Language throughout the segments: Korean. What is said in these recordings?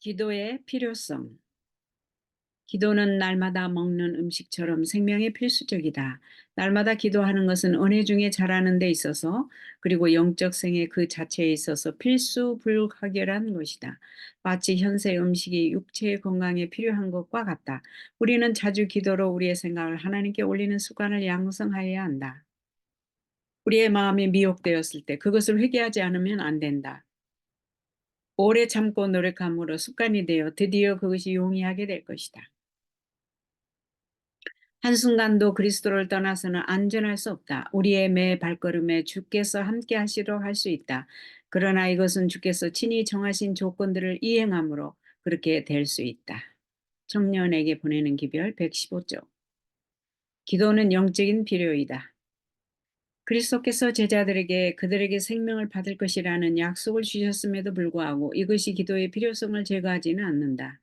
기도의 필요성. 기도는 날마다 먹는 음식처럼 생명에 필수적이다. 날마다 기도하는 것은 은혜 중에 자라는 데 있어서 그리고 영적 생애 그 자체에 있어서 필수 불가결한 것이다. 마치 현세 음식이 육체의 건강에 필요한 것과 같다. 우리는 자주 기도로 우리의 생각을 하나님께 올리는 습관을 양성하여야 한다. 우리의 마음이 미혹되었을 때 그것을 회개하지 않으면 안 된다. 오래 참고 노력함으로 습관이 되어 드디어 그것이 용이하게 될 것이다. 한순간도 그리스도를 떠나서는 안전할 수 없다. 우리의 매 발걸음에 주께서 함께 하시도록 할 수 있다. 그러나 이것은 주께서 친히 정하신 조건들을 이행함으로 그렇게 될 수 있다. 청년에게 보내는 기별 115쪽. 기도는 영적인 필요이다. 그리스도께서 제자들에게 그들에게 생명을 받을 것이라는 약속을 주셨음에도 불구하고 이것이 기도의 필요성을 제거하지는 않는다.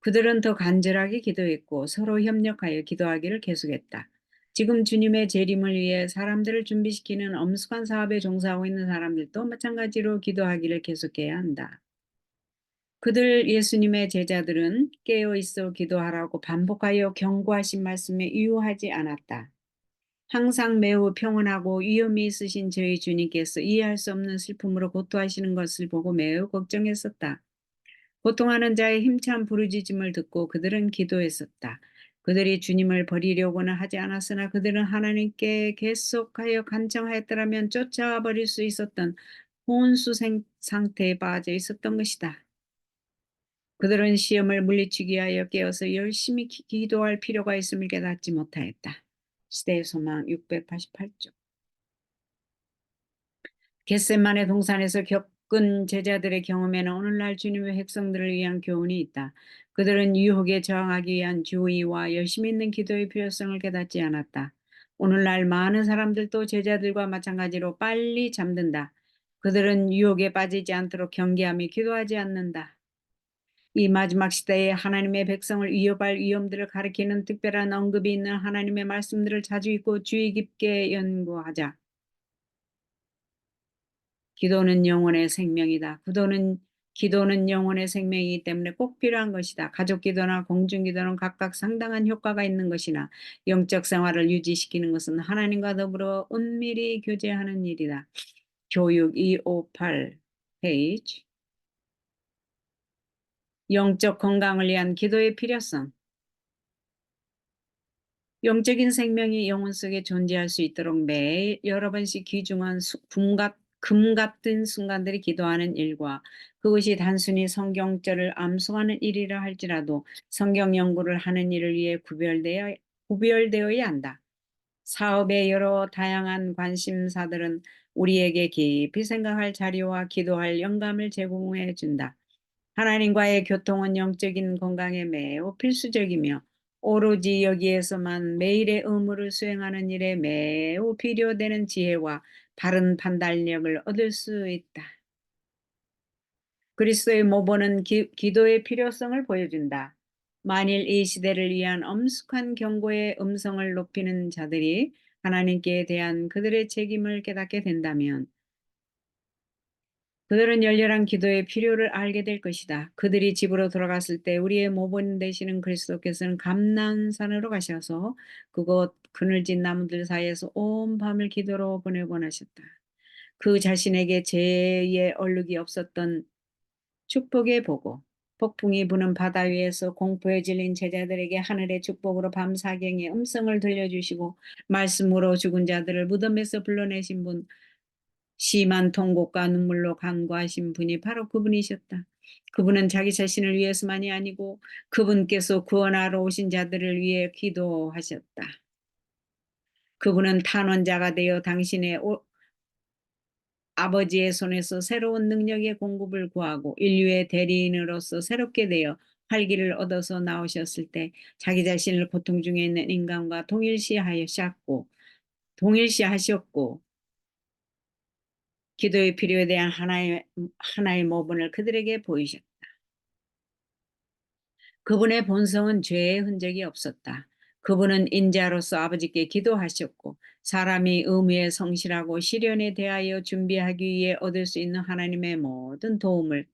그들은 더 간절하게 기도했고 서로 협력하여 기도하기를 계속했다. 지금 주님의 재림을 위해 사람들을 준비시키는 엄숙한 사업에 종사하고 있는 사람들도 마찬가지로 기도하기를 계속해야 한다. 그들 예수님의 제자들은 깨어 있어 기도하라고 반복하여 경고하신 말씀에 이유하지 않았다. 항상 매우 평온하고 위엄이 있으신 저희 주님께서 이해할 수 없는 슬픔으로 고통하시는 것을 보고 매우 걱정했었다. 고통하는 자의 힘찬 부르짖음을 듣고 그들은 기도했었다. 그들이 주님을 버리려고는 하지 않았으나 그들은 하나님께 계속하여 간청하였더라면 쫓아와 버릴 수 있었던 혼수 상태에 빠져 있었던 것이다. 그들은 시험을 물리치기 위하여 깨어서 열심히 기도할 필요가 있음을 깨닫지 못하였다. 시대의 소망 688쪽. 겟세마네 동산에서 겪은 제자들의 경험에는 오늘날 주님의 백성들을 위한 교훈이 있다. 그들은 유혹에 저항하기 위한 주의와 열심히 있는 기도의 필요성을 깨닫지 않았다. 오늘날 많은 사람들도 제자들과 마찬가지로 빨리 잠든다. 그들은 유혹에 빠지지 않도록 경계하며 기도하지 않는다. 이 마지막 시대에 하나님의 백성을 위협할 위험들을 가리키는 특별한 언급이 있는 하나님의 말씀들을 자주 읽고 주의 깊게 연구하자. 기도는 영혼의 생명이다. 기도는 영혼의 생명이기 때문에 꼭 필요한 것이다. 가족 기도나 공중 기도는 각각 상당한 효과가 있는 것이나 영적 생활을 유지시키는 것은 하나님과 더불어 은밀히 교제하는 일이다. 교육 258 페이지. 영적 건강을 위한 기도의 필요성. 영적인 생명이 영혼 속에 존재할 수 있도록 매일 여러 번씩 귀중한 금 같은 순간들이 기도하는 일과 그것이 단순히 성경절을 암송하는 일이라 할지라도 성경 연구를 하는 일을 위해 구별되어야 한다. 사업의 여러 다양한 관심사들은 우리에게 깊이 생각할 자료와 기도할 영감을 제공해 준다. 하나님과의 교통은 영적인 건강에 매우 필수적이며 오로지 여기에서만 매일의 의무를 수행하는 일에 매우 필요되는 지혜와 바른 판단력을 얻을 수 있다. 그리스도의 모본은 기도의 필요성을 보여준다. 만일 이 시대를 위한 엄숙한 경고의 음성을 높이는 자들이 하나님께 대한 그들의 책임을 깨닫게 된다면 그들은 열렬한 기도의 필요를 알게 될 것이다. 그들이 집으로 돌아갔을 때 우리의 모본 되시는 그리스도께서는 감난산으로 가셔서 그곳 그늘진 나무들 사이에서 온 밤을 기도로 보내곤 하셨다. 그 자신에게 죄의 얼룩이 없었던 축복의 보고 폭풍이 부는 바다 위에서 공포에 질린 제자들에게 하늘의 축복으로 밤 사경의 음성을 들려주시고 말씀으로 죽은 자들을 무덤에서 불러내신 분 심한 통곡과 눈물로 간구하신 분이 바로 그분이셨다. 그분은 자기 자신을 위해서만이 아니고 그분께서 구원하러 오신 자들을 위해 기도하셨다. 그분은 탄원자가 되어 당신의 아버지의 손에서 새로운 능력의 공급을 구하고 인류의 대리인으로서 새롭게 되어 활기를 얻어서 나오셨을 때 자기 자신을 고통 중에 있는 인간과 동일시하셨고 기도의 필요에 대한 하나의 모본을 그들에게 보이셨다. 그분의 본성은 죄의 흔적이 없었다. 그분은 인자로서 아버지께 기도하셨고 사람이 의무에 성실하고 시련에 대하여 준비하기 위해 얻을 수 있는 하나님의 모든 도움을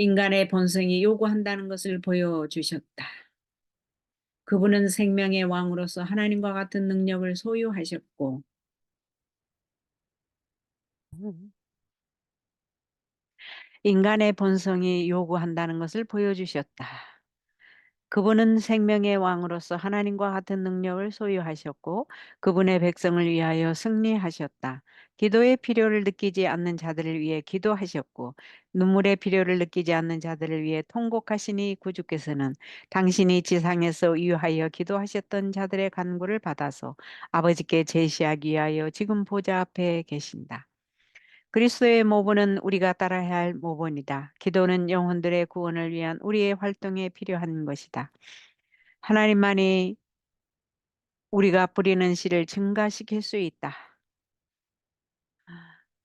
인간의 본성이 요구한다는 것을 보여주셨다. 그분은 생명의 왕으로서 하나님과 같은 능력을 소유하셨고 인간의 본성이 요구한다는 것을 보여주셨다. 그분은 생명의 왕으로서 하나님과 같은 능력을 소유하셨고 그분의 백성을 위하여 승리하셨다. 기도의 필요를 느끼지 않는 자들을 위해 기도하셨고 눈물의 필요를 느끼지 않는 자들을 위해 통곡하시니 구주께서는 당신이 지상에서 위하여 기도하셨던 자들의 간구를 받아서 아버지께 제시하기 위하여 지금 보좌 앞에 계신다. 그리스도의 모본은 우리가 따라야 할 모본이다. 기도는 영혼들의 구원을 위한 우리의 활동에 필요한 것이다. 하나님만이 우리가 뿌리는 씨를 증가시킬 수 있다.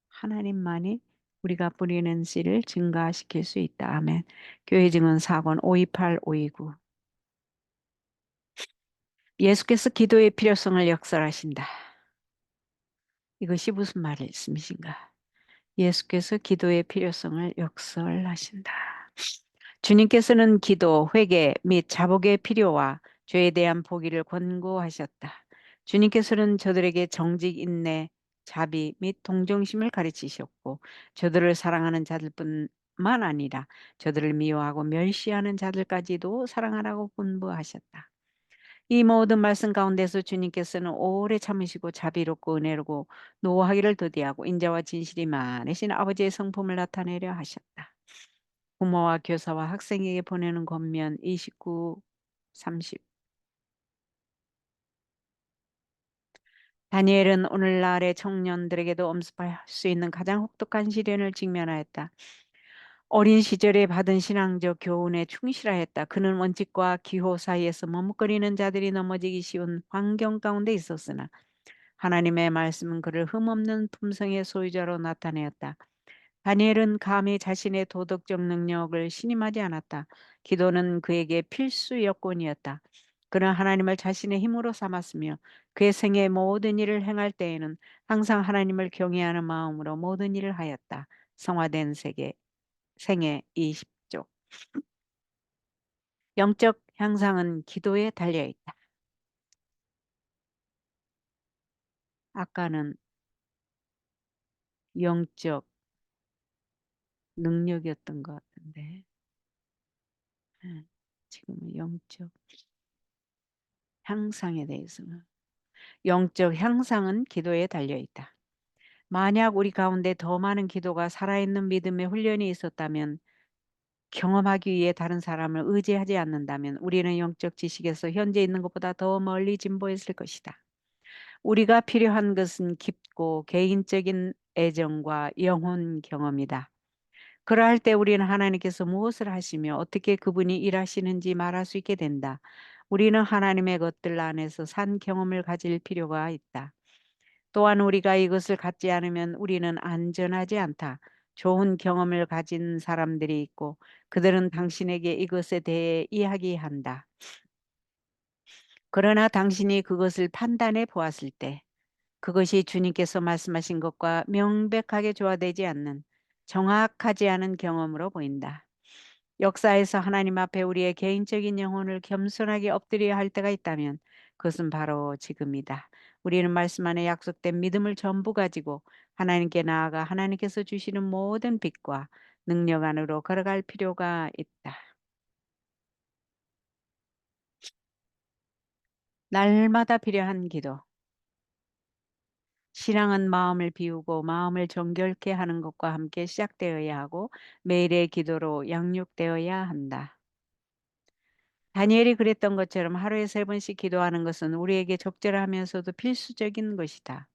하나님만이 우리가 뿌리는 씨를 증가시킬 수 있다. 아멘. 교회 증언 4권 528, 529. 예수께서 기도의 필요성을 역설하신다. 이것이 무슨 말씀이신가? 예수께서 기도의 필요성을 역설하신다. 주님께서는 기도, 회개 및 자복의 필요와 죄에 대한 포기를 권고하셨다. 주님께서는 저들에게 정직, 인내, 자비 및 동정심을 가르치셨고 저들을 사랑하는 자들뿐만 아니라 저들을 미워하고 멸시하는 자들까지도 사랑하라고 분부하셨다. 이 모든 말씀 가운데서 주님께서는 오래 참으시고 자비롭고 은혜롭고 노하기를 더디하고 인자와 진실이 많으신 아버지의 성품을 나타내려 하셨다. 부모와 교사와 학생에게 보내는 권면 29, 30. 다니엘은 오늘날의 청년들에게도 엄습할 수 있는 가장 혹독한 시련을 직면하였다. 어린 시절에 받은 신앙적 교훈에 충실하였다. 그는 원칙과 기호 사이에서 머뭇거리는 자들이 넘어지기 쉬운 환경 가운데 있었으나 하나님의 말씀은 그를 흠없는 품성의 소유자로 나타내었다. 다니엘은 감히 자신의 도덕적 능력을 신임하지 않았다. 기도는 그에게 필수 여건이었다. 그는 하나님을 자신의 힘으로 삼았으며 그의 생애 모든 일을 행할 때에는 항상 하나님을 경외하는 마음으로 모든 일을 하였다. 성화된 생애 20쪽. 영적 향상은 기도에 달려 있다. 아까는 영적 능력이었던 것 같은데 지금은 영적 향상에 대해서는 영적 향상은 기도에 달려 있다. 만약 우리 가운데 더 많은 기도가 살아있는 믿음의 훈련이 있었다면 경험하기 위해 다른 사람을 의지하지 않는다면 우리는 영적 지식에서 현재 있는 것보다 더 멀리 진보했을 것이다. 우리가 필요한 것은 깊고 개인적인 애정과 영혼 경험이다. 그러할 때 우리는 하나님께서 무엇을 하시며 어떻게 그분이 일하시는지 말할 수 있게 된다. 우리는 하나님의 것들 안에서 산 경험을 가질 필요가 있다. 또한 우리가 이것을 갖지 않으면 우리는 안전하지 않다. 좋은 경험을 가진 사람들이 있고 그들은 당신에게 이것에 대해 이야기한다. 그러나 당신이 그것을 판단해 보았을 때 그것이 주님께서 말씀하신 것과 명백하게 조화되지 않는 정확하지 않은 경험으로 보인다. 역사에서 하나님 앞에 우리의 개인적인 영혼을 겸손하게 엎드려야 할 때가 있다면 그것은 바로 지금이다. 우리는 말씀 안에 약속된 믿음을 전부 가지고 하나님께 나아가 하나님께서 주시는 모든 빛과 능력 안으로 걸어갈 필요가 있다. 날마다 필요한 기도. 신앙은 마음을 비우고 마음을 정결케 하는 것과 함께 시작되어야 하고 매일의 기도로 양육되어야 한다. 다니엘이 그랬던 것처럼 하루에 3번씩 기도하는 것은 우리에게 적절하면서도 필수적인 것이다.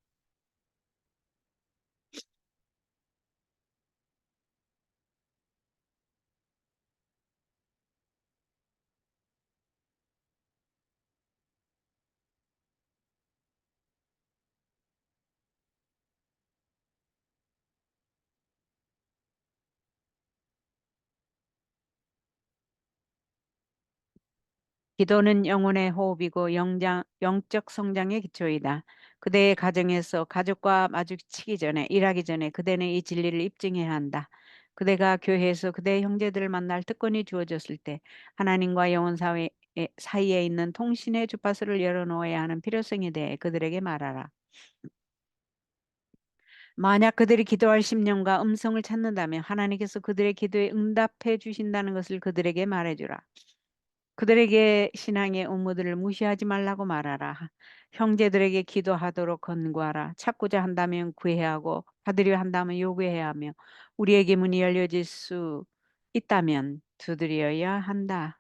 기도는 영혼의 호흡이고 영적 성장의 기초이다. 그대의 가정에서 가족과 마주치기 전에 일하기 전에 그대는 이 진리를 입증해야 한다. 그대가 교회에서 그대 형제들을 만날 특권이 주어졌을 때 하나님과 영혼 사이에 있는 통신의 주파수를 열어놓아야 하는 필요성에 대해 그들에게 말하라. 만약 그들이 기도할 심령과 음성을 찾는다면 하나님께서 그들의 기도에 응답해 주신다는 것을 그들에게 말해주라. 그들에게 신앙의 의무들을 무시하지 말라고 말하라. 형제들에게 기도하도록 권고하라. 찾고자 한다면 구해야 하고 받으려 한다면 요구해야 하며 우리에게 문이 열려질 수 있다면 두드려야 한다.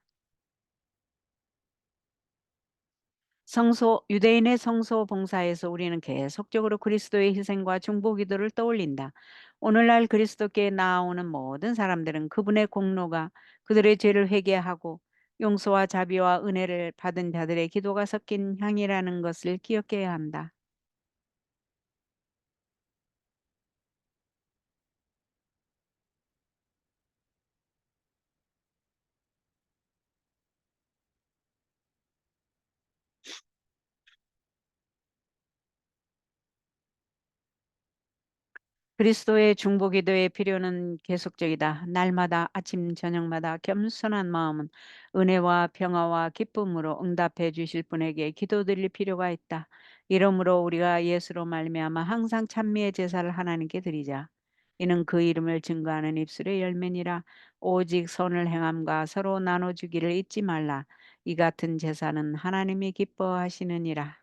유대인의 성소 봉사에서 우리는 계속적으로 그리스도의 희생과 중보 기도를 떠올린다. 오늘날 그리스도께 나아오는 모든 사람들은 그분의 공로가 그들의 죄를 회개하고 용서와 자비와 은혜를 받은 자들의 기도가 섞인 향이라는 것을 기억해야 한다. 그리스도의 중보 기도의 필요는 계속적이다. 날마다 아침 저녁마다 겸손한 마음은 은혜와 평화와 기쁨으로 응답해 주실 분에게 기도드릴 필요가 있다. 이러므로 우리가 예수로 말미암아 항상 찬미의 제사를 하나님께 드리자. 이는 그 이름을 증거하는 입술의 열매니라. 오직 선을 행함과 서로 나눠주기를 잊지 말라. 이 같은 제사는 하나님이 기뻐하시느니라.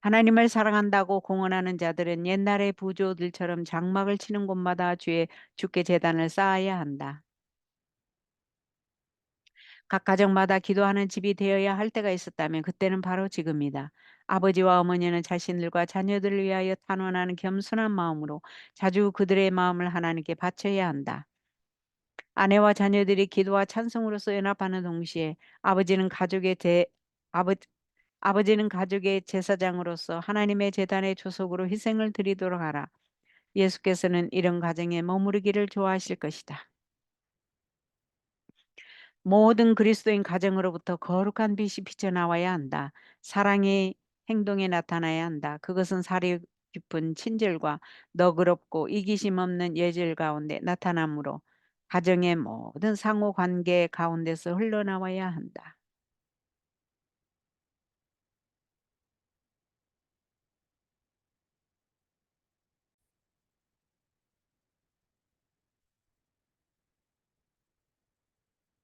하나님을 사랑한다고 공언하는 자들은 옛날의 부조들처럼 장막을 치는 곳마다 주께 제단을 쌓아야 한다. 각 가정마다 기도하는 집이 되어야 할 때가 있었다면 그때는 바로 지금이다. 아버지와 어머니는 자신들과 자녀들을 위하여 탄원하는 겸손한 마음으로 자주 그들의 마음을 하나님께 바쳐야 한다. 아내와 자녀들이 기도와 찬송으로서 연합하는 동시에 아버지는 가족의 대 아버 아버지는 가족의 제사장으로서 하나님의 제단의 조속으로 희생을 드리도록 하라. 예수께서는 이런 가정에 머무르기를 좋아하실 것이다. 모든 그리스도인 가정으로부터 거룩한 빛이 비쳐나와야 한다. 사랑의 행동에 나타나야 한다. 그것은 사리 깊은 친절과 너그럽고 이기심 없는 예절 가운데 나타나므로 가정의 모든 상호 관계 가운데서 흘러나와야 한다.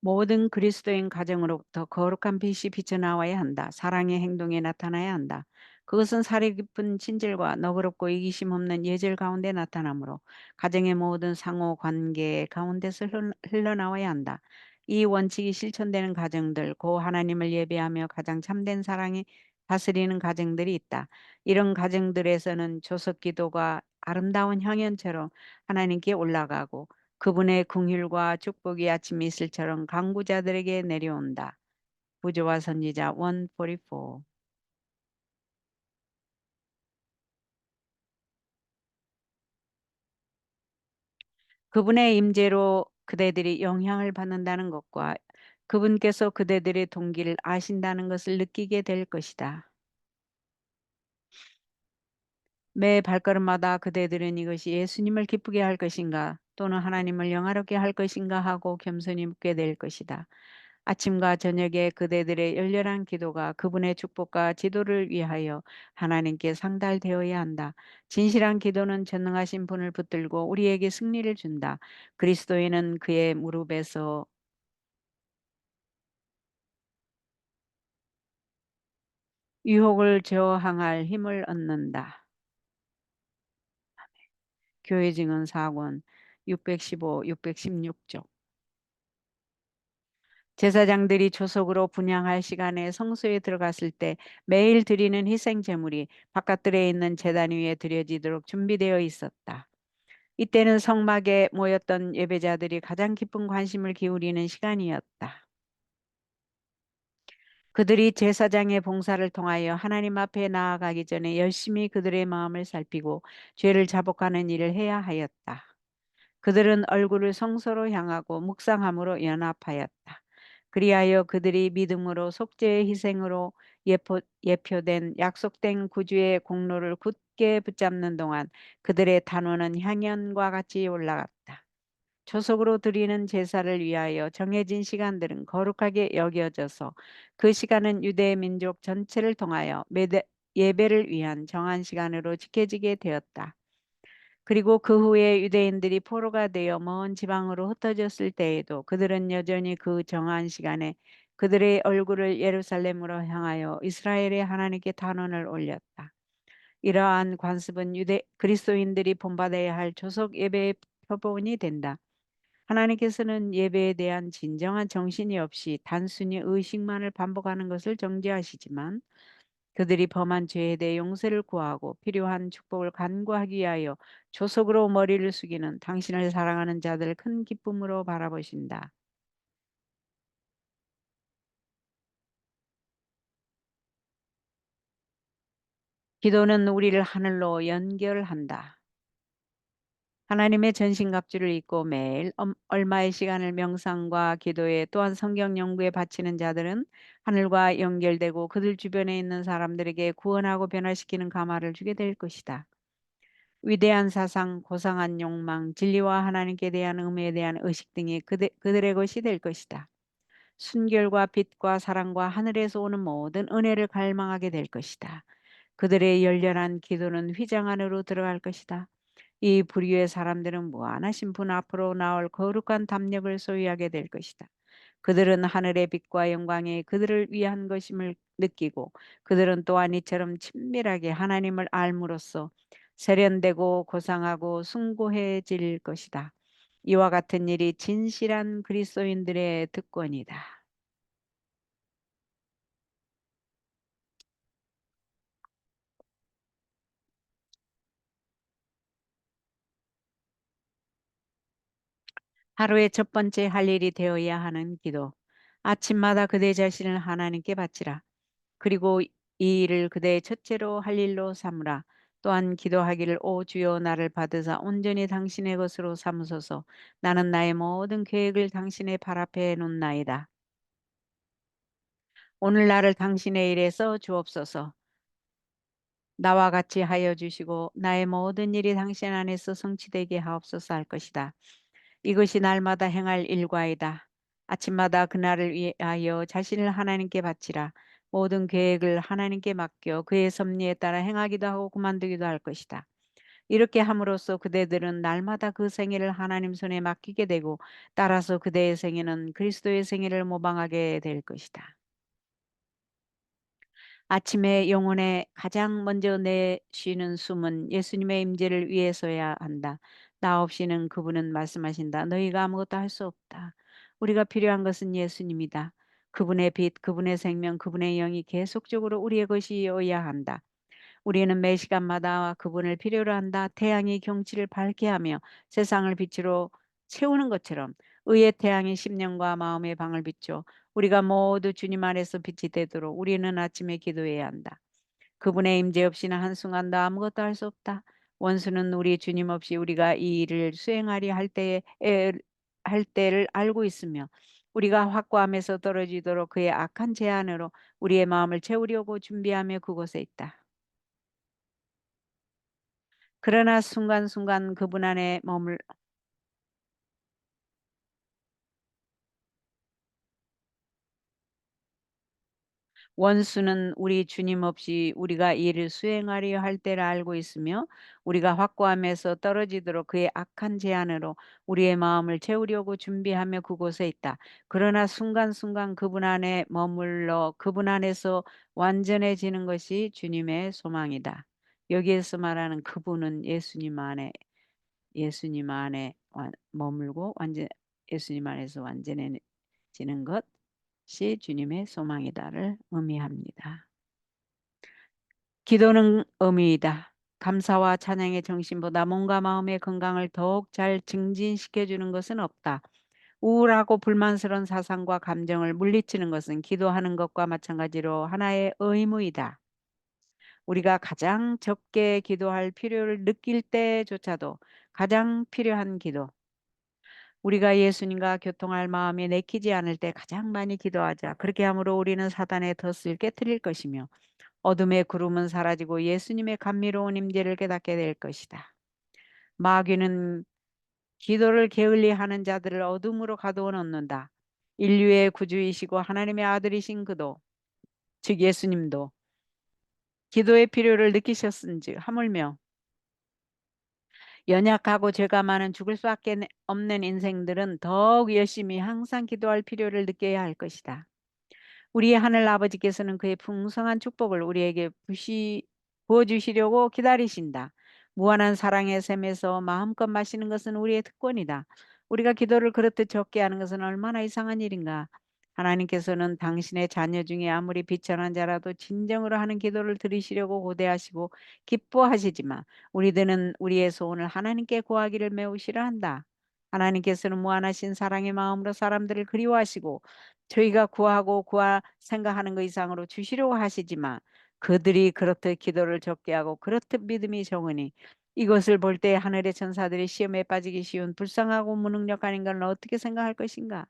모든 그리스도인 가정으로부터 거룩한 빛이 비쳐나와야 한다. 사랑의 행동에 나타나야 한다. 그것은 사리 깊은 친절과 너그럽고 이기심 없는 예절 가운데 나타나므로 가정의 모든 상호 관계 가운데서 흘러나와야 한다. 이 원칙이 실천되는 가정들, 고 하나님을 예배하며 가장 참된 사랑이 다스리는 가정들이 있다. 이런 가정들에서는 조석 기도가 아름다운 향연처럼 하나님께 올라가고 그분의 긍휼과 축복이 아침 이슬처럼 강구자들에게 내려온다. 부조와 선지자 144. 그분의 임재로 그대들이 영향을 받는다는 것과 그분께서 그대들의 동기를 아신다는 것을 느끼게 될 것이다. 매 발걸음마다 그대들은 이것이 예수님을 기쁘게 할 것인가 또는 하나님을 영화롭게 할 것인가 하고 겸손히 묻게 될 것이다. 아침과 저녁에 그대들의 열렬한 기도가 그분의 축복과 지도를 위하여 하나님께 상달되어야 한다. 진실한 기도는 전능하신 분을 붙들고 우리에게 승리를 준다. 그리스도인은 그의 무릎에서 유혹을 저항할 힘을 얻는다. 교회 증언 4권 615, 616쪽. 제사장들이 조속으로 분향할 시간에 성소에 들어갔을 때 매일 드리는 희생 제물이 바깥들에 있는 제단 위에 드려지도록 준비되어 있었다. 이때는 성막에 모였던 예배자들이 가장 깊은 관심을 기울이는 시간이었다. 그들이 제사장의 봉사를 통하여 하나님 앞에 나아가기 전에 열심히 그들의 마음을 살피고 죄를 자복하는 일을 해야 하였다. 그들은 얼굴을 성소로 향하고 묵상함으로 연합하였다. 그리하여 그들이 믿음으로 속죄의 희생으로 예표된 약속된 구주의 공로를 굳게 붙잡는 동안 그들의 단원은 향연과 같이 올라갔다. 초석으로 드리는 제사를 위하여 정해진 시간들은 거룩하게 여겨져서 그 시간은 유대 민족 전체를 통하여 예배를 위한 정한 시간으로 지켜지게 되었다. 그리고 그 후에 유대인들이 포로가 되어 먼 지방으로 흩어졌을 때에도 그들은 여전히 그 정한 시간에 그들의 얼굴을 예루살렘으로 향하여 이스라엘의 하나님께 단원을 올렸다. 이러한 관습은 유대 그리스도인들이 본받아야 할 조속 예배의 표본이 된다. 하나님께서는 예배에 대한 진정한 정신이 없이 단순히 의식만을 반복하는 것을 정죄하시지만 그들이 범한 죄에 대해 용서를 구하고 필요한 축복을 간구하기 위하여 조속으로 머리를 숙이는 당신을 사랑하는 자들을 큰 기쁨으로 바라보신다. 기도는 우리를 하늘로 연결한다. 하나님의 전신갑주를 입고 매일 얼마의 시간을 명상과 기도에 또한 성경 연구에 바치는 자들은 하늘과 연결되고 그들 주변에 있는 사람들에게 구원하고 변화시키는 감화를 주게 될 것이다. 위대한 사상, 고상한 욕망, 진리와 하나님께 대한 의무에 대한 의식 등이 그들의 것이 될 것이다. 순결과 빛과 사랑과 하늘에서 오는 모든 은혜를 갈망하게 될 것이다. 그들의 열렬한 기도는 휘장 안으로 들어갈 것이다. 이 부류의 사람들은 무한하신 분 앞으로 나올 거룩한 담력을 소유하게 될 것이다. 그들은 하늘의 빛과 영광이 그들을 위한 것임을 느끼고 그들은 또한 이처럼 친밀하게 하나님을 알므로써 세련되고 고상하고 숭고해질 것이다. 이와 같은 일이 진실한 그리스도인들의 특권이다. 하루의 첫 번째 할 일이 되어야 하는 기도. 아침마다 그대 자신을 하나님께 바치라. 그리고 이 일을 그대의 첫째로 할 일로 삼으라. 또한 기도하기를 오 주여 나를 받으사 온전히 당신의 것으로 삼으소서. 나는 나의 모든 계획을 당신의 발 앞에 놓나이다. 오늘 나를 당신의 일에 써 주옵소서. 나와 같이 하여 주시고 나의 모든 일이 당신 안에서 성취되게 하옵소서 할 것이다. 이것이 날마다 행할 일과이다. 아침마다 그날을 위하여 자신을 하나님께 바치라. 모든 계획을 하나님께 맡겨 그의 섭리에 따라 행하기도 하고 그만두기도 할 것이다. 이렇게 함으로써 그대들은 날마다 그 생애를 하나님 손에 맡기게 되고 따라서 그대의 생애는 그리스도의 생애를 모방하게 될 것이다. 아침에 영혼에 가장 먼저 내쉬는 숨은 예수님의 임재를 위해서야 한다. 나 없이는 그분은 말씀하신다. 너희가 아무것도 할 수 없다. 우리가 필요한 것은 예수님이다. 그분의 빛, 그분의 생명, 그분의 영이 계속적으로 우리의 것이어야 한다. 우리는 매 시간마다 그분을 필요로 한다. 태양이 경치를 밝게 하며 세상을 빛으로 채우는 것처럼 의의 태양이 심령과 마음의 방을 비춰 우리가 모두 주님 안에서 빛이 되도록 우리는 아침에 기도해야 한다. 그분의 임재 없이는 한순간도 아무것도 할 수 없다. 원수는 우리 주님 없이 우리가 이 일을 수행하려 할 때를 알고 있으며 우리가 확고함에서 떨어지도록 그의 악한 제안으로 우리의 마음을 채우려고 준비하며 그곳에 있다. 그러나 순간순간 그분 안에 원수는 우리 주님 없이 우리가 이 일을 수행하려 할 때를 알고 있으며 우리가 확고함에서 떨어지도록 그의 악한 제안으로 우리의 마음을 채우려고 준비하며 그곳에 있다. 그러나 순간순간 그분 안에 머물러 그분 안에서 완전해지는 것이 주님의 소망이다. 여기에서 말하는 그분은 예수님 안에 머물고 예수님 안에서 완전해지는 것이 주님의 소망이다를 의미합니다. 기도는 의미이다. 감사와 찬양의 정신보다 몸과 마음의 건강을 더욱 잘 증진시켜 주는 것은 없다. 우울하고 불만스러운 사상과 감정을 물리치는 것은 기도하는 것과 마찬가지로 하나의 의무이다. 우리가 가장 적게 기도할 필요를 느낄 때조차도 가장 필요한 기도, 우리가 예수님과 교통할 마음이 내키지 않을 때 가장 많이 기도하자. 그렇게 함으로 우리는 사단의 덫을 깨뜨릴 것이며 어둠의 구름은 사라지고 예수님의 감미로운 임재를 깨닫게 될 것이다. 마귀는 기도를 게을리하는 자들을 어둠으로 가두어 놓는다. 인류의 구주이시고 하나님의 아들이신 그도, 즉 예수님도 기도의 필요를 느끼셨은즉 하물며 연약하고 죄가 많은 죽을 수밖에 없는 인생들은 더욱 열심히 항상 기도할 필요를 느껴야 할 것이다. 우리의 하늘 아버지께서는 그의 풍성한 축복을 우리에게 부어주시려고 기다리신다. 무한한 사랑의 샘에서 마음껏 마시는 것은 우리의 특권이다. 우리가 기도를 그렇듯 적게 하는 것은 얼마나 이상한 일인가. 하나님께서는 당신의 자녀 중에 아무리 비천한 자라도 진정으로 하는 기도를 들으시려고 고대하시고 기뻐하시지만 우리들은 우리의 소원을 하나님께 구하기를 매우 싫어한다. 하나님께서는 무한하신 사랑의 마음으로 사람들을 그리워하시고 저희가 구하고 생각하는 것 이상으로 주시려고 하시지만 그들이 그렇듯 기도를 적게 하고 그렇듯 믿음이 적으니 이것을 볼 때 하늘의 천사들이 시험에 빠지기 쉬운 불쌍하고 무능력한 인간을 어떻게 생각할 것인가?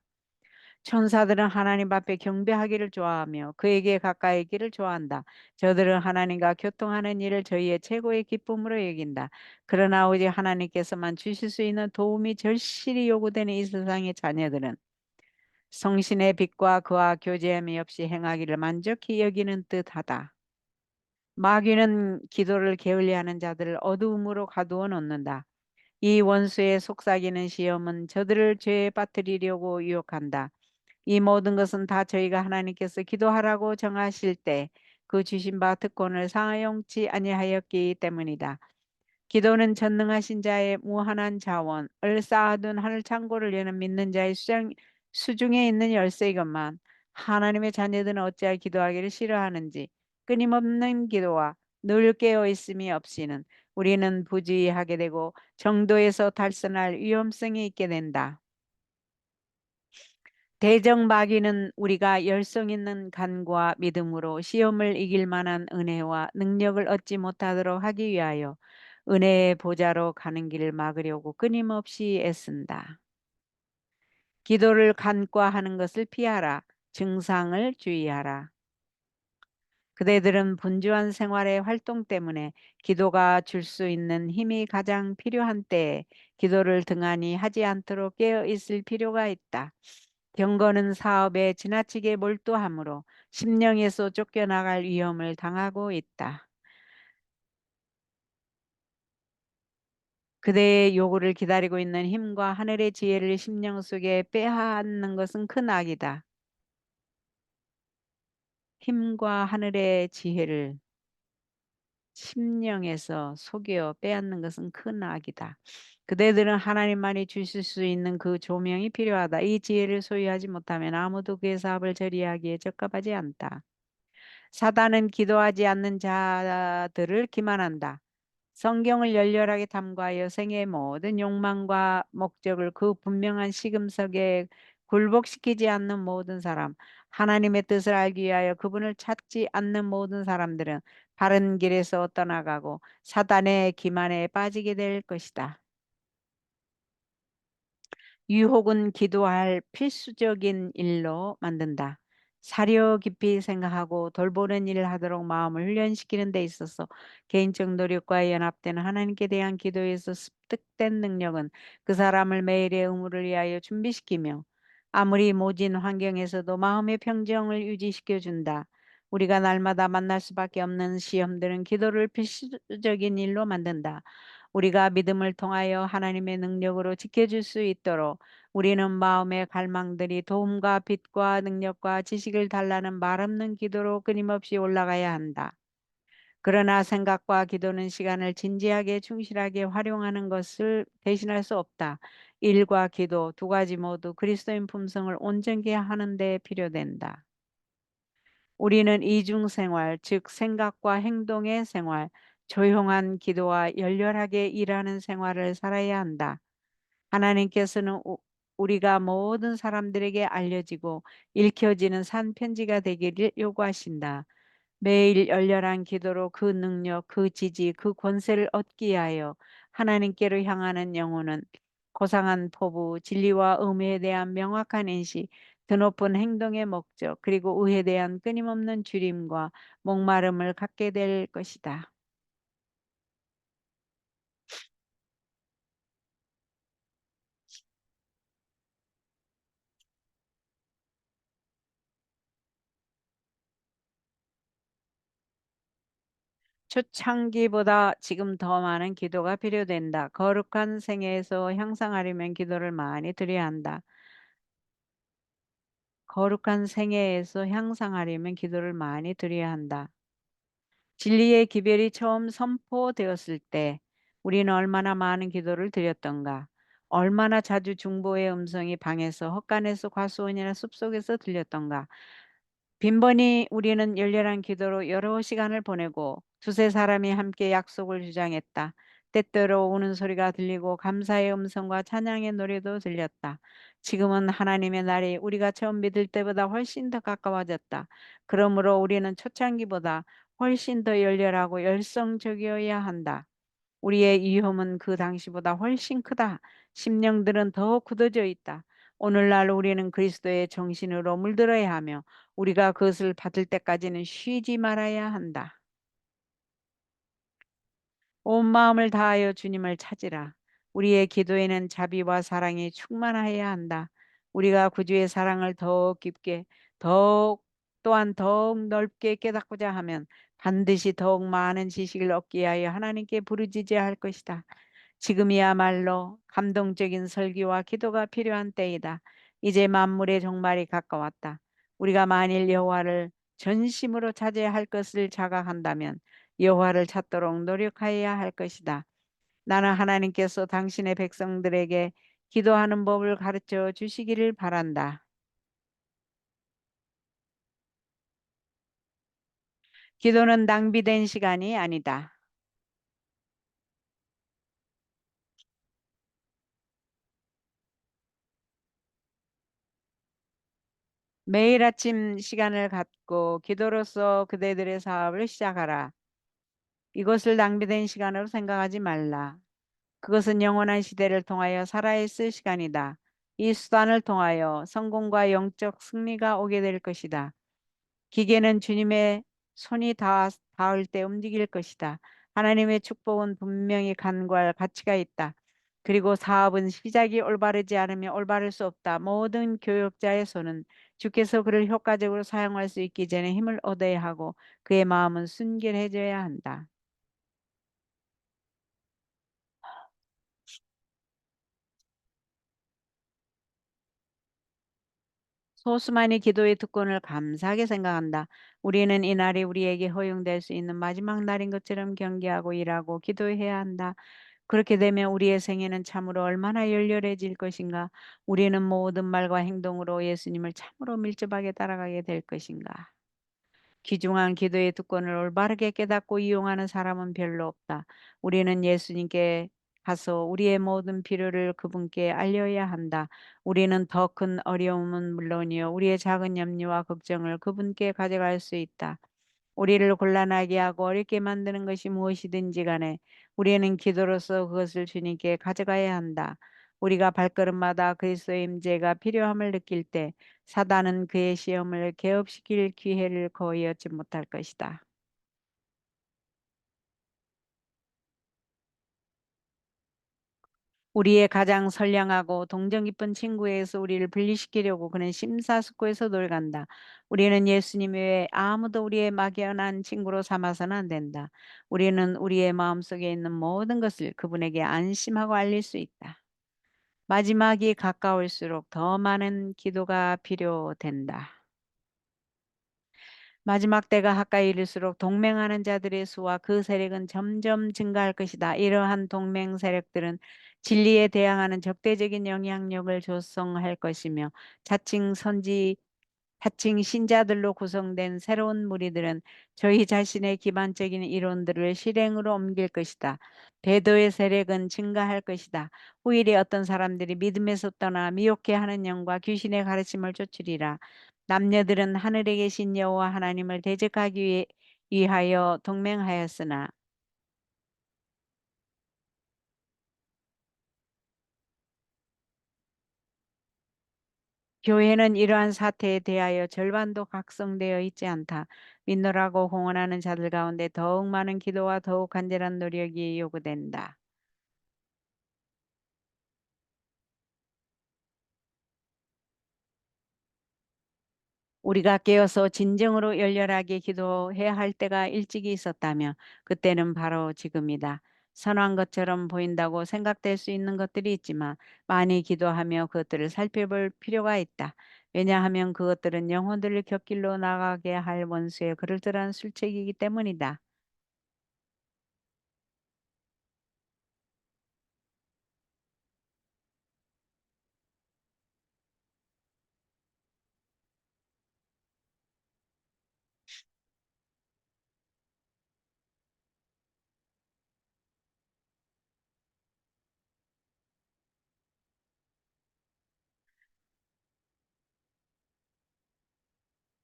천사들은 하나님 앞에 경배하기를 좋아하며 그에게 가까이 있기를 좋아한다. 저들은 하나님과 교통하는 일을 저희의 최고의 기쁨으로 여긴다. 그러나 오직 하나님께서만 주실 수 있는 도움이 절실히 요구되는 이 세상의 자녀들은 성신의 빛과 그와 교제함이 없이 행하기를 만족히 여기는 듯하다. 마귀는 기도를 게을리하는 자들을 어두움으로 가두어 놓는다. 이 원수의 속삭이는 시험은 저들을 죄에 빠뜨리려고 유혹한다. 이 모든 것은 다 저희가 하나님께서 기도하라고 정하실 때 그 주신 바 특권을 사용치 아니하였기 때문이다. 기도는 전능하신 자의 무한한 자원을 쌓아둔 하늘 창고를 여는 믿는 자의 수중에 있는 열쇠이건만 하나님의 자녀들은 어찌하여 기도하기를 싫어하는지 끊임없는 기도와 늘 깨어 있음이 없이는 우리는 부주의하게 되고 정도에서 탈선할 위험성이 있게 된다. 대적 마귀는 우리가 열성 있는 간구와 믿음으로 시험을 이길 만한 은혜와 능력을 얻지 못하도록 하기 위하여 은혜의 보좌로 가는 길을 막으려고 끊임없이 애쓴다. 기도를 간과하는 것을 피하라. 증상을 주의하라. 그대들은 분주한 생활의 활동 때문에 기도가 줄 수 있는 힘이 가장 필요한 때에 기도를 등한히 하지 않도록 깨어 있을 필요가 있다. 경건은 사업에 지나치게 몰두하므로 심령에서 쫓겨나갈 위험을 당하고 있다. 그대의 요구를 기다리고 있는 힘과 하늘의 지혜를 심령 속에 빼앗는 것은 큰 악이다. 힘과 하늘의 지혜를 심령에서 속여 빼앗는 것은 큰 악이다. 그대들은 하나님만이 주실 수 있는 그 조명이 필요하다. 이 지혜를 소유하지 못하면 아무도 그의 사업을 처리하기에 적합하지 않다. 사단은 기도하지 않는 자들을 기만한다. 성경을 열렬하게 탐구하여 생의 모든 욕망과 목적을 그 분명한 시금석에 굴복시키지 않는 모든 사람, 하나님의 뜻을 알기 위하여 그분을 찾지 않는 모든 사람들은 바른 길에서 떠나가고 사단의 기만에 빠지게 될 것이다. 유혹은 기도할 필수적인 일로 만든다. 사려 깊이 생각하고 돌보는 일을 하도록 마음을 훈련시키는 데 있어서 개인적 노력과 연합되는 하나님께 대한 기도에서 습득된 능력은 그 사람을 매일의 의무를 위하여 준비시키며 아무리 모진 환경에서도 마음의 평정을 유지시켜 준다. 우리가 날마다 만날 수밖에 없는 시험들은 기도를 필수적인 일로 만든다. 우리가 믿음을 통하여 하나님의 능력으로 지켜줄 수 있도록 우리는 마음의 갈망들이 도움과 빛과 능력과 지식을 달라는 말없는 기도로 끊임없이 올라가야 한다. 그러나 생각과 기도는 시간을 진지하게 충실하게 활용하는 것을 대신할 수 없다. 일과 기도 두 가지 모두 그리스도인 품성을 온전케 하는 데 필요된다. 우리는 이중생활, 즉 생각과 행동의 생활, 조용한 기도와 열렬하게 일하는 생활을 살아야 한다. 하나님께서는 우리가 모든 사람들에게 알려지고 읽혀지는 산 편지가 되기를 요구하신다. 매일 열렬한 기도로 그 능력, 그 지지, 그 권세를 얻기 위하여 하나님께로 향하는 영혼은 고상한 포부, 진리와 의무에 대한 명확한 인식, 드높은 행동의 목적, 그리고 의에 대한 끊임없는 주림과 목마름을 갖게 될 것이다. 초창기보다 지금 더 많은 기도가 필요된다. 거룩한 생애에서 향상하려면 기도를 많이 드려야 한다. 거룩한 생애에서 향상하려면 기도를 많이 드려야 한다. 진리의 기별이 처음 선포되었을 때 우리는 얼마나 많은 기도를 드렸던가? 얼마나 자주 중보의 음성이 방에서, 헛간에서, 과수원이나 숲속에서 들렸던가? 빈번히 우리는 열렬한 기도로 여러 시간을 보내고 두세 사람이 함께 약속을 주장했다. 때때로 우는 소리가 들리고 감사의 음성과 찬양의 노래도 들렸다. 지금은 하나님의 날이 우리가 처음 믿을 때보다 훨씬 더 가까워졌다. 그러므로 우리는 초창기보다 훨씬 더 열렬하고 열성적이어야 한다. 우리의 위험은 그 당시보다 훨씬 크다. 심령들은 더 굳어져 있다. 오늘날 우리는 그리스도의 정신으로 물들어야 하며 우리가 그것을 받을 때까지는 쉬지 말아야 한다. 온 마음을 다하여 주님을 찾으라. 우리의 기도에는 자비와 사랑이 충만하여야 한다. 우리가 구주의 사랑을 더욱 깊게, 더욱 또한 더욱 넓게 깨닫고자 하면 반드시 더욱 많은 지식을 얻기 위하여 하나님께 부르짖어야 할 것이다. 지금이야말로 감동적인 설교와 기도가 필요한 때이다. 이제 만물의 종말이 가까웠다. 우리가 만일 여호와를 전심으로 찾아야 할 것을 자각한다면 여호와를 찾도록 노력하여야 할 것이다. 나는 하나님께서 당신의 백성들에게 기도하는 법을 가르쳐 주시기를 바란다. 기도는 낭비된 시간이 아니다. 매일 아침 시간을 갖고 기도로서 그대들의 사업을 시작하라. 이것을 낭비된 시간으로 생각하지 말라. 그것은 영원한 시대를 통하여 살아있을 시간이다. 이 수단을 통하여 성공과 영적 승리가 오게 될 것이다. 기계는 주님의 손이 닿을 때 움직일 것이다. 하나님의 축복은 분명히 간과할 가치가 있다. 그리고 사업은 시작이 올바르지 않으면 올바를 수 없다. 모든 교역자의 손은 주께서 그를 효과적으로 사용할 수 있기 전에 힘을 얻어야 하고 그의 마음은 순결해져야 한다. 소수만이 기도의 특권을 감사하게 생각한다. 우리는 이 날이 우리에게 허용될 수 있는 마지막 날인 것처럼 경계하고 일하고 기도해야 한다. 그렇게 되면 우리의 생애는 참으로 얼마나 열렬해질 것인가. 우리는 모든 말과 행동으로 예수님을 참으로 밀접하게 따라가게 될 것인가. 귀중한 기도의 특권을 올바르게 깨닫고 이용하는 사람은 별로 없다. 우리는 예수님께 가서 우리의 모든 필요를 그분께 알려야 한다. 우리는 더 큰 어려움은 물론이요, 우리의 작은 염려와 걱정을 그분께 가져갈 수 있다. 우리를 곤란하게 하고 어렵게 만드는 것이 무엇이든지 간에 우리는 기도로서 그것을 주님께 가져가야 한다. 우리가 발걸음마다 그리스도의 임재가 필요함을 느낄 때 사단은 그의 시험을 개업시킬 기회를 거의 얻지 못할 것이다. 우리의 가장 선량하고 동정 깊은 친구에서 우리를 분리시키려고 그는 심사숙고해서 노력한다. 우리는 예수님 외에 아무도 우리의 막연한 친구로 삼아서는 안 된다. 우리는 우리의 마음속에 있는 모든 것을 그분에게 안심하고 알릴 수 있다. 마지막이 가까울수록 더 많은 기도가 필요된다. 마지막 때가 가까이 이를수록 동맹하는 자들의 수와 그 세력은 점점 증가할 것이다. 이러한 동맹 세력들은 진리에 대항하는 적대적인 영향력을 조성할 것이며 자칭 신자들로 구성된 새로운 무리들은 저희 자신의 기반적인 이론들을 실행으로 옮길 것이다. 배도의 세력은 증가할 것이다. 후일에 어떤 사람들이 믿음에서 떠나 미혹해 하는 영과 귀신의 가르침을 쫓으리라. 남녀들은 하늘에 계신 여호와 하나님을 대적하기 위하여 동맹하였으나 교회는 이러한 사태에 대하여 절반도 각성되어 있지 않다. 믿노라고 공언하는 자들 가운데 더욱 많은 기도와 더욱 간절한 노력이 요구된다. 우리가 깨어서 진정으로 열렬하게 기도해야 할 때가 일찍이 있었다면 그때는 바로 지금이다. 선한 것처럼 보인다고 생각될 수 있는 것들이 있지만 많이 기도하며 그것들을 살펴볼 필요가 있다. 왜냐하면 그것들은 영혼들을 곁길로 나가게 할 원수의 그럴듯한 술책이기 때문이다.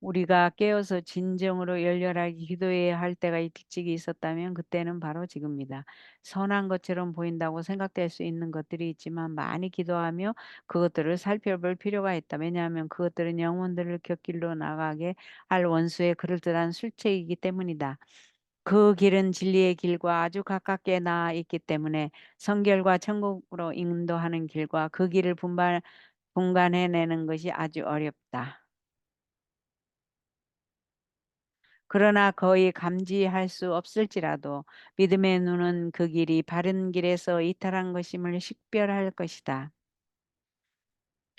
우리가 깨어서 진정으로 열렬하게 기도해야 할 때가 일찍이 있었다면 그때는 바로 지금이다. 선한 것처럼 보인다고 생각될 수 있는 것들이 있지만 많이 기도하며 그것들을 살펴볼 필요가 있다. 왜냐하면 그것들은 영혼들을 곁길로 나가게 할 원수의 그럴듯한 술책이기 때문이다. 그 길은 진리의 길과 아주 가깝게 나아 있기 때문에 성결과 천국으로 인도하는 길과 그 길을 분간해내는 것이 아주 어렵다. 그러나 거의 감지할 수 없을지라도 믿음의 눈은 그 길이 바른 길에서 이탈한 것임을 식별할 것이다.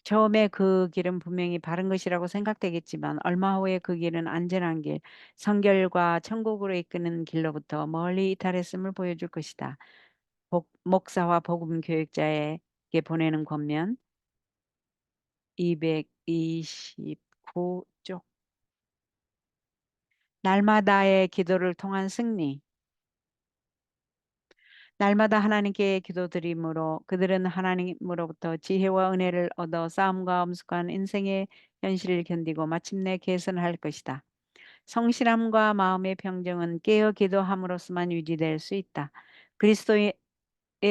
처음에 그 길은 분명히 바른 것이라고 생각되겠지만 얼마 후에 그 길은 안전한 길, 성결과 천국으로 이끄는 길로부터 멀리 이탈했음을 보여줄 것이다. 목사와 복음 교육자에게 보내는 권면 229쪽. 날마다의 기도를 통한 승리. 날마다 하나님께 기도드림으로 그들은 하나님으로부터 지혜와 은혜를 얻어 싸움과 엄숙한 인생의 현실을 견디고 마침내 개선할 것이다. 성실함과 마음의 평정은 깨어 기도함으로써만 유지될 수 있다. 그리스도의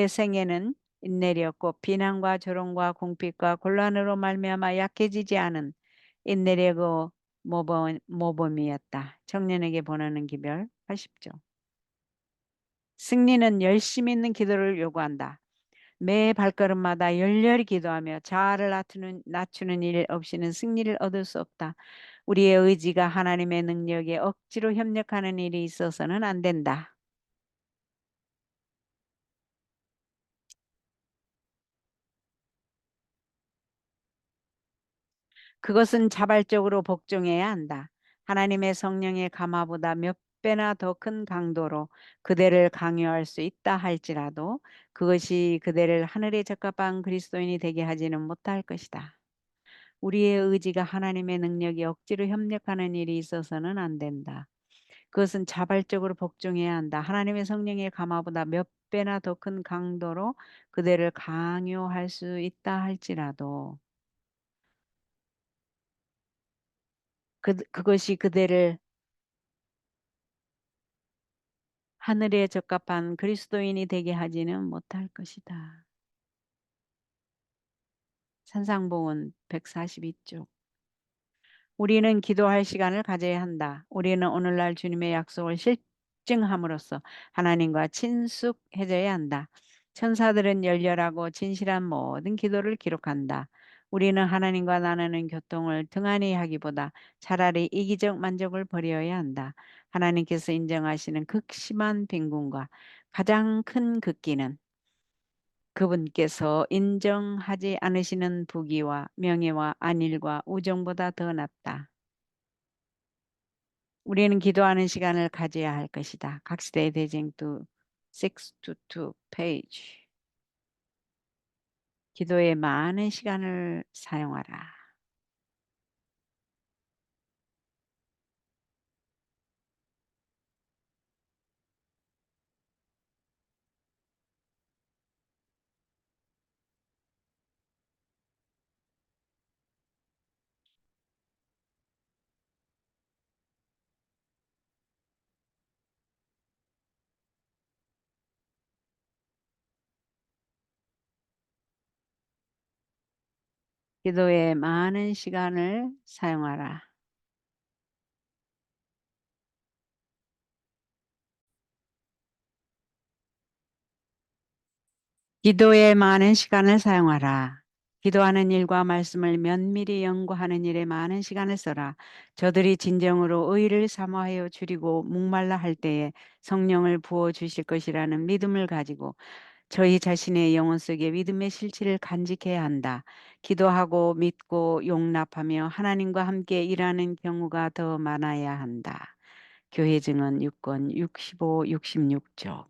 생애는 인내력고 비난과 조롱과 공핍과 곤란으로 말미암아 약해지지 않은 인내력의 모범이었다. 청년에게 보내는 기별 80조. 승리는 열심히 있는 기도를 요구한다. 매 발걸음마다 열렬히 기도하며 자아를 낮추는 일 없이는 승리를 얻을 수 없다. 우리의 의지가 하나님의 능력에 억지로 협력하는 일이 있어서는 안 된다. 그것은 자발적으로 복종해야 한다. 하나님의 성령의 감화보다 몇 배나 더 큰 강도로 그대를 강요할 수 있다 할지라도 그것이 그대를 하늘에 적합한 그리스도인이 되게 하지는 못할 것이다. 우리의 의지가 하나님의 능력이 억지로 협력하는 일이 있어서는 안 된다. 그것은 자발적으로 복종해야 한다. 하나님의 성령의 감화보다 몇 배나 더 큰 강도로 그대를 강요할 수 있다 할지라도 그것이 그대를 하늘에 적합한 그리스도인이 되게 하지는 못할 것이다. 산상보훈 142쪽. 우리는 기도할 시간을 가져야 한다. 우리는 오늘날 주님의 약속을 실증함으로써 하나님과 친숙해져야 한다. 천사들은 열렬하고 진실한 모든 기도를 기록한다. 우리는 하나님과 나누는 교통을 등한히 하기보다 차라리 이기적 만족을 버려야 한다. 하나님께서 인정하시는 극심한 빈곤과 가장 큰 극기는 그분께서 인정하지 않으시는 부귀와 명예와 안일과 우정보다 더 낫다. 우리는 기도하는 시간을 가져야 할 것이다. 각시대의 대쟁투 622 페이지. 기도에 많은 시간을 사용하라. 기도에 많은 시간을 사용하라. 기도에 많은 시간을 사용하라. 기도하는 일과 말씀을 면밀히 연구하는 일에 많은 시간을 써라. 저들이 진정으로 의를 사모하여 줄이고 목말라 할 때에 성령을 부어 주실 것이라는 믿음을 가지고 저희 자신의 영혼 속에 믿음의 실체를 간직해야 한다. 기도하고 믿고 용납하며 하나님과 함께 일하는 경우가 더 많아야 한다. 교회 증언 6권 65, 66조.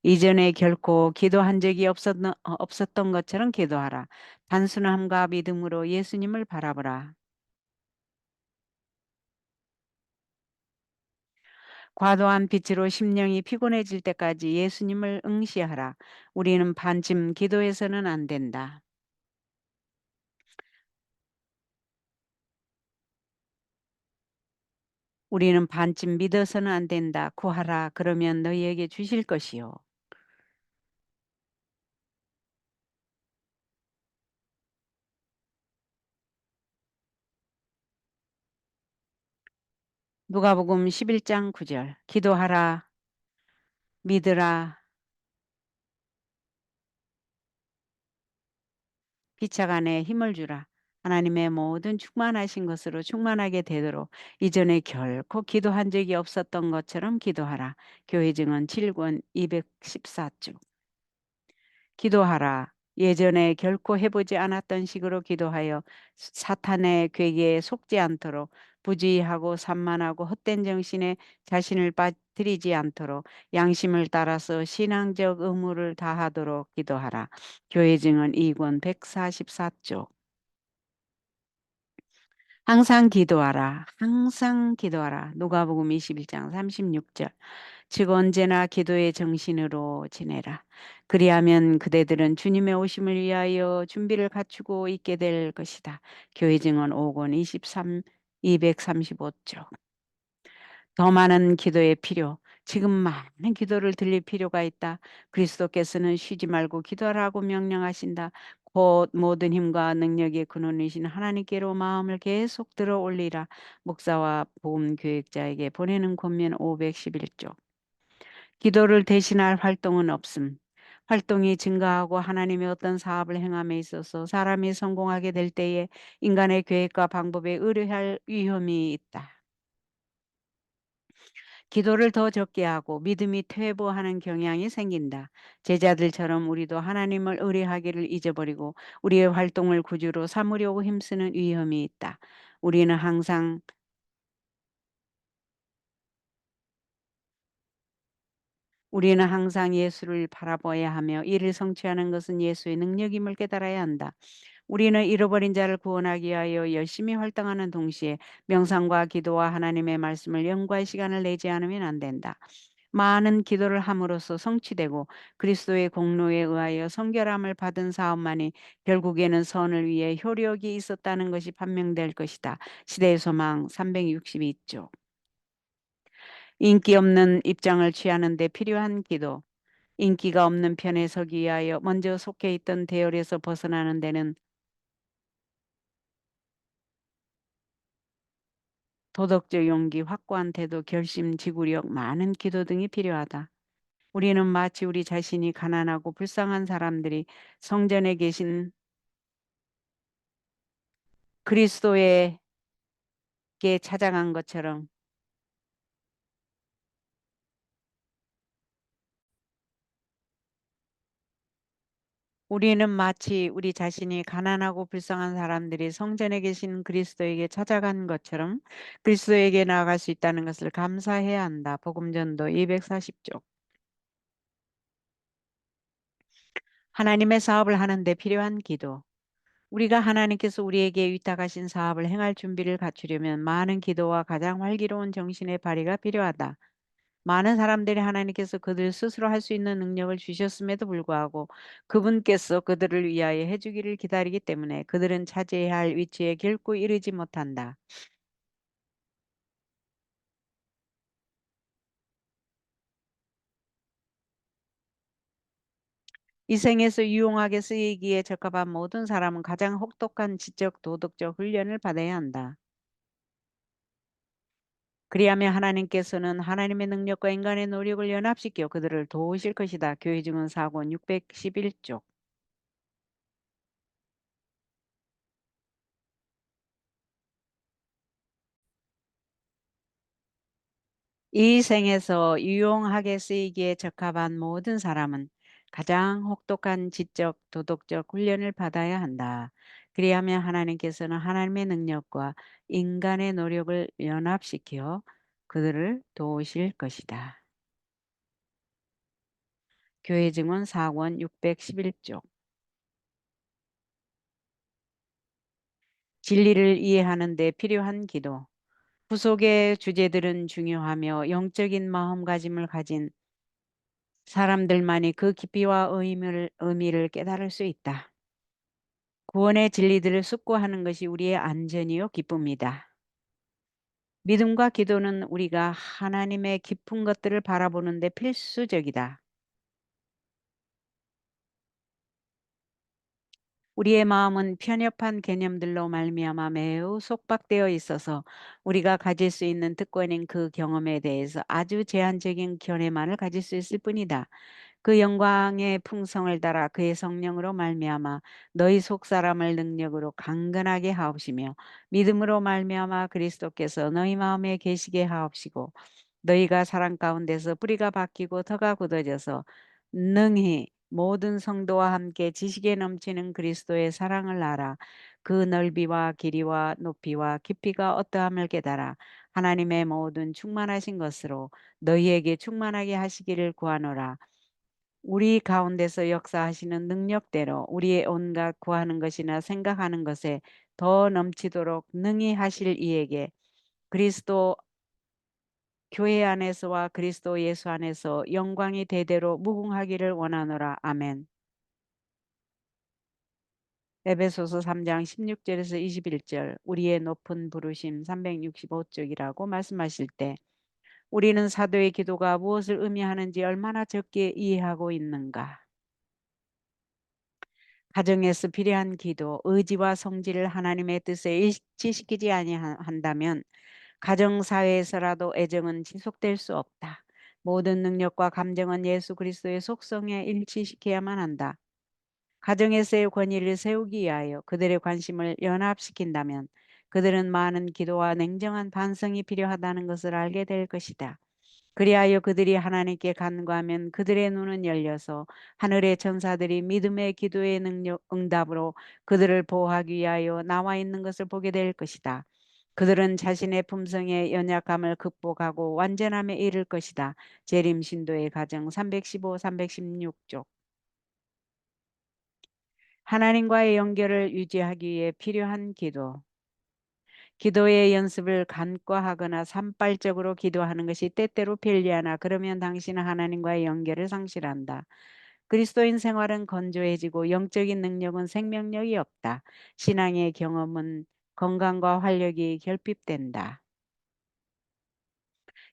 이전에 결코 기도한 적이 없었던 것처럼 기도하라. 단순함과 믿음으로 예수님을 바라보라. 과도한 빛으로 심령이 피곤해질 때까지 예수님을 응시하라. 우리는 반쯤 기도해서는 안 된다. 우리는 반쯤 믿어서는 안 된다. 구하라. 그러면 너희에게 주실 것이요. 누가복음 11장 9절. 기도하라. 믿으라. 피착 안에 힘을 주라. 하나님의 모든 충만하신 것으로 충만하게 되도록 이전에 결코 기도한 적이 없었던 것처럼 기도하라. 교회 증언 7권 214쪽. 기도하라. 예전에 결코 해보지 않았던 식으로 기도하여 사탄의 괴계에 속지 않도록 부주의하고 산만하고 헛된 정신에 자신을 빠뜨리지 않도록 양심을 따라서 신앙적 의무를 다하도록 기도하라. 교회 증언 2권 144쪽. 항상 기도하라. 항상 기도하라. 누가복음 21장 36절. 즉 언제나 기도의 정신으로 지내라. 그리하면 그대들은 주님의 오심을 위하여 준비를 갖추고 있게 될 것이다. 교회 증언 5권 235쪽. 더 많은 기도의 필요. 지금 많은 기도를 드릴 필요가 있다. 그리스도께서는 쉬지 말고 기도하라고 명령하신다. 곧 모든 힘과 능력의 근원이신 하나님께로 마음을 계속 들어 올리라. 목사와 복음 교육자에게 보내는 권면 511쪽. 기도를 대신할 활동은 없음. 활동이 증가하고 하나님의 어떤 사업을 행함에 있어서 사람이 성공하게 될 때에 인간의 계획과 방법에 의뢰할 위험이 있다. 기도를 더 적게 하고 믿음이 퇴보하는 경향이 생긴다. 제자들처럼 우리도 하나님을 의뢰하기를 잊어버리고 우리의 활동을 구주로 삼으려고 힘쓰는 위험이 있다. 우리는 항상 우리는 항상 예수를 바라봐야 하며 이를 성취하는 것은 예수의 능력임을 깨달아야 한다. 우리는 잃어버린 자를 구원하기 위하여 열심히 활동하는 동시에 명상과 기도와 하나님의 말씀을 연구할 시간을 내지 않으면 안 된다. 많은 기도를 함으로써 성취되고 그리스도의 공로에 의하여 성결함을 받은 사업만이 결국에는 선을 위해 효력이 있었다는 것이 판명될 것이다. 시대의 소망 362쪽. 인기 없는 입장을 취하는 데 필요한 기도. 인기가 없는 편에 서기 위하여 먼저 속해 있던 대열에서 벗어나는 데는 도덕적 용기, 확고한 태도, 결심, 지구력, 많은 기도 등이 필요하다. 우리는 마치 우리 자신이 가난하고 불쌍한 사람들이 성전에 계신 그리스도에게 찾아간 것처럼 우리는 마치 우리 자신이 가난하고 불쌍한 사람들이 성전에 계신 그리스도에게 찾아간 것처럼 그리스도에게 나아갈 수 있다는 것을 감사해야 한다. 복음전도 240쪽. 하나님의 사업을 하는데 필요한 기도. 우리가 하나님께서 우리에게 위탁하신 사업을 행할 준비를 갖추려면 많은 기도와 가장 활기로운 정신의 발휘가 필요하다. 많은 사람들이 하나님께서 그들 스스로 할 수 있는 능력을 주셨음에도 불구하고 그분께서 그들을 위하여 해주기를 기다리기 때문에 그들은 차지해야 할 위치에 결코 이르지 못한다. 이 생에서 유용하게 쓰이기에 적합한 모든 사람은 가장 혹독한 지적 도덕적 훈련을 받아야 한다. 그리하면 하나님께서는 하나님의 능력과 인간의 노력을 연합시켜 그들을 도우실 것이다. 교회 증언 4권 611쪽. 이 생에서 유용하게 쓰이기에 적합한 모든 사람은 가장 혹독한 지적 도덕적 훈련을 받아야 한다. 그리하면 하나님께서는 하나님의 능력과 인간의 노력을 연합시켜 그들을 도우실 것이다. 교회 증언 4권 611쪽. 진리를 이해하는 데 필요한 기도. 후속의 주제들은 중요하며 영적인 마음가짐을 가진 사람들만이 그 깊이와 의미를 깨달을 수 있다. 구원의 진리들을 숙고하는 것이 우리의 안전이요 기쁨이다. 믿음과 기도는 우리가 하나님의 깊은 것들을 바라보는 데 필수적이다. 우리의 마음은 편협한 개념들로 말미암아 매우 속박되어 있어서 우리가 가질 수 있는 특권인 그 경험에 대해서 아주 제한적인 견해만을 가질 수 있을 뿐이다. 그 영광의 풍성을 따라 그의 성령으로 말미암아 너희 속사람을 능력으로 강건하게 하옵시며 믿음으로 말미암아 그리스도께서 너희 마음에 계시게 하옵시고 너희가 사랑 가운데서 뿌리가 박히고 터가 굳어져서 능히 모든 성도와 함께 지식에 넘치는 그리스도의 사랑을 알아 그 넓이와 길이와 높이와 깊이가 어떠함을 깨달아 하나님의 모든 충만하신 것으로 너희에게 충만하게 하시기를 구하노라. 우리 가운데서 역사하시는 능력대로 우리의 온갖 구하는 것이나 생각하는 것에 더 넘치도록 능히 하실 이에게 그리스도 교회 안에서와 그리스도 예수 안에서 영광이 대대로 무궁하기를 원하노라. 아멘. 에베소서 3장 16절에서 21절 우리의 높은 부르심 365쪽이라고 말씀하실 때 우리는 사도의 기도가 무엇을 의미하는지 얼마나 적게 이해하고 있는가. 가정에서 필요한 기도, 의지와 성질을 하나님의 뜻에 일치시키지 아니한다면 가정사회에서라도 애정은 지속될 수 없다. 모든 능력과 감정은 예수 그리스도의 속성에 일치시켜야만 한다. 가정에서의 권위를 세우기 위하여 그들의 관심을 연합시킨다면 그들은 많은 기도와 냉정한 반성이 필요하다는 것을 알게 될 것이다. 그리하여 그들이 하나님께 간구하면 그들의 눈은 열려서 하늘의 천사들이 믿음의 기도의 응답으로 그들을 보호하기 위하여 나와 있는 것을 보게 될 것이다. 그들은 자신의 품성의 연약함을 극복하고 완전함에 이를 것이다. 재림 신도의 가정 315, 316쪽. 하나님과의 연결을 유지하기 위해 필요한 기도. 기도의 연습을 간과하거나 산발적으로 기도하는 것이 때때로 편리하나 그러면 당신은 하나님과의 연결을 상실한다. 그리스도인 생활은 건조해지고 영적인 능력은 생명력이 없다. 신앙의 경험은 건강과 활력이 결핍된다.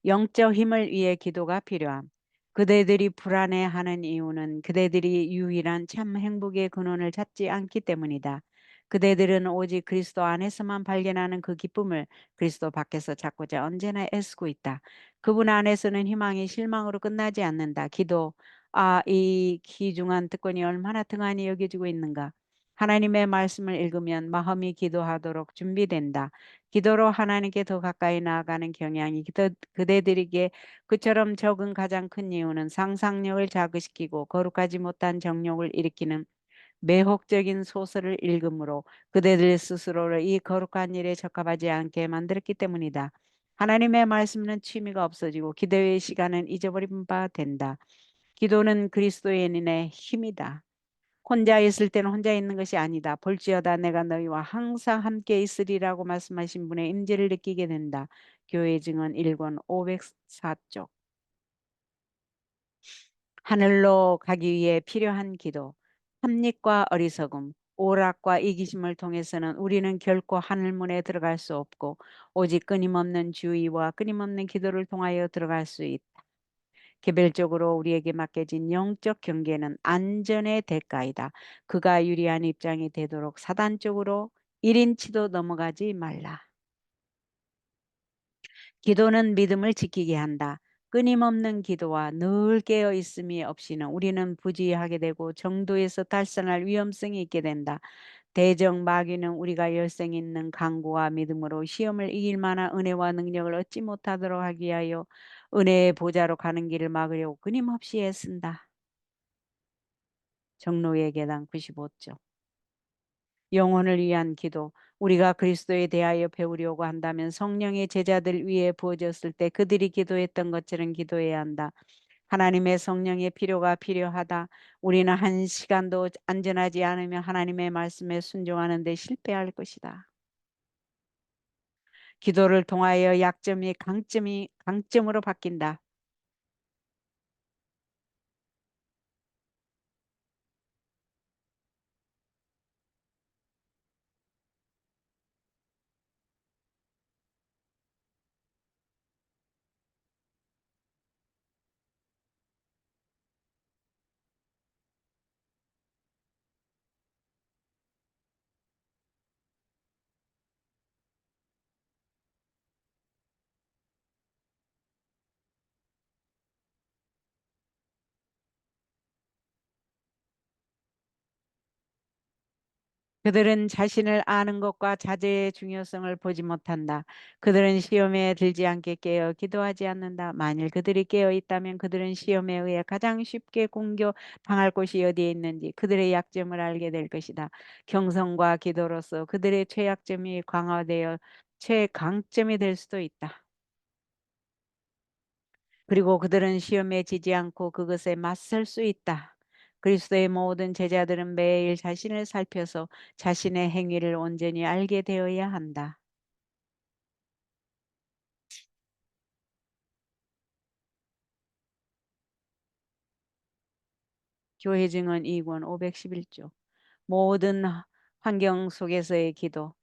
영적 힘을 위해 기도가 필요함. 그대들이 불안해하는 이유는 그대들이 유일한 참 행복의 근원을 찾지 않기 때문이다. 그대들은 오직 그리스도 안에서만 발견하는 그 기쁨을 그리스도 밖에서 찾고자 언제나 애쓰고 있다. 그분 안에서는 희망이 실망으로 끝나지 않는다. 기도, 이 귀중한 특권이 얼마나 등한히 여겨지고 있는가. 하나님의 말씀을 읽으면 마음이 기도하도록 준비된다. 기도로 하나님께 더 가까이 나아가는 경향이 그대들에게 그처럼 적은 가장 큰 이유는 상상력을 자극시키고 거룩하지 못한 정욕을 일으키는 매혹적인 소설을 읽음으로 그대들 스스로를 이 거룩한 일에 적합하지 않게 만들었기 때문이다. 하나님의 말씀은 취미가 없어지고 기도의 시간은 잊어버린 바 된다. 기도는 그리스도인의 힘이다. 혼자 있을 때는 혼자 있는 것이 아니다. 볼지어다 내가 너희와 항상 함께 있으리라고 말씀하신 분의 임재를 느끼게 된다. 교회 증언 1권 504쪽. 하늘로 가기 위해 필요한 기도. 탐닉과 어리석음, 오락과 이기심을 통해서는 우리는 결코 하늘문에 들어갈 수 없고 오직 끊임없는 주의와 끊임없는 기도를 통하여 들어갈 수 있다. 개별적으로 우리에게 맡겨진 영적 경계는 안전의 대가이다. 그가 유리한 입장이 되도록 사단 쪽으로 1인치도 넘어가지 말라. 기도는 믿음을 지키게 한다. 끊임없는 기도와 늘 깨어 있음이 없이는 우리는 부지하게 되고 정도에서 탈선할 위험성이 있게 된다. 대적 마귀는 우리가 열성 있는 간구와 믿음으로 시험을 이길 만한 은혜와 능력을 얻지 못하도록 하기 위하여 은혜의 보좌로 가는 길을 막으려고 끊임없이 애쓴다. 정로의 계단 95쪽. 영혼을 위한 기도. 우리가 그리스도에 대하여 배우려고 한다면 성령의 제자들 위에 부어졌을 때 그들이 기도했던 것처럼 기도해야 한다. 하나님의 성령의 필요가 필요하다. 우리는 한 시간도 안전하지 않으면 하나님의 말씀에 순종하는 데 실패할 것이다. 기도를 통하여 약점이 강점으로 바뀐다. 그들은 자신을 아는 것과 자제의 중요성을 보지 못한다. 그들은 시험에 들지 않게 깨어 기도하지 않는다. 만일 그들이 깨어 있다면 그들은 시험에 의해 가장 쉽게 공격당할 곳이 어디에 있는지 그들의 약점을 알게 될 것이다. 경성과 기도로서 그들의 최약점이 강화되어 최강점이 될 수도 있다. 그리고 그들은 시험에 지지 않고 그것에 맞설 수 있다. 그리스도의 모든 제자들은 매일 자신을 살펴서 자신의 행위를 온전히 알게 되어야 한다. 교회 증언 2권 511조. 모든 환경 속에서의 기도.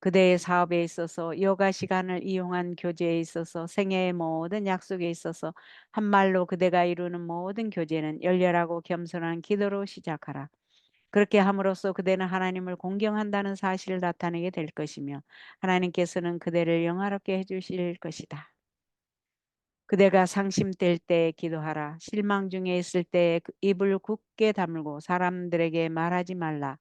그대의 사업에 있어서 여가 시간을 이용한 교제에 있어서 생애의 모든 약속에 있어서 한말로 그대가 이루는 모든 교제는 열렬하고 겸손한 기도로 시작하라. 그렇게 함으로써 그대는 하나님을 공경한다는 사실을 나타내게 될 것이며 하나님께서는 그대를 영화롭게 해주실 것이다. 그대가 상심될 때 기도하라. 실망 중에 있을 때 입을 굳게 다물고 사람들에게 말하지 말라.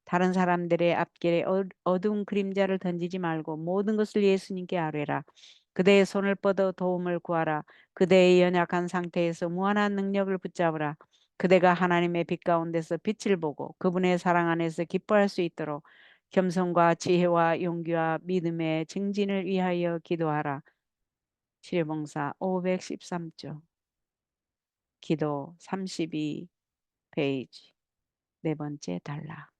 다른 사람들의 앞길에 어두운 그림자를 던지지 말고 모든 것을 예수님께 아뢰라. 그대의 손을 뻗어 도움을 구하라. 그대의 연약한 상태에서 무한한 능력을 붙잡으라. 그대가 하나님의 빛 가운데서 빛을 보고 그분의 사랑 안에서 기뻐할 수 있도록 겸손과 지혜와 용기와 믿음의 증진을 위하여 기도하라. 치료봉사 513조. 기도 32 페이지. 네 번째 단락.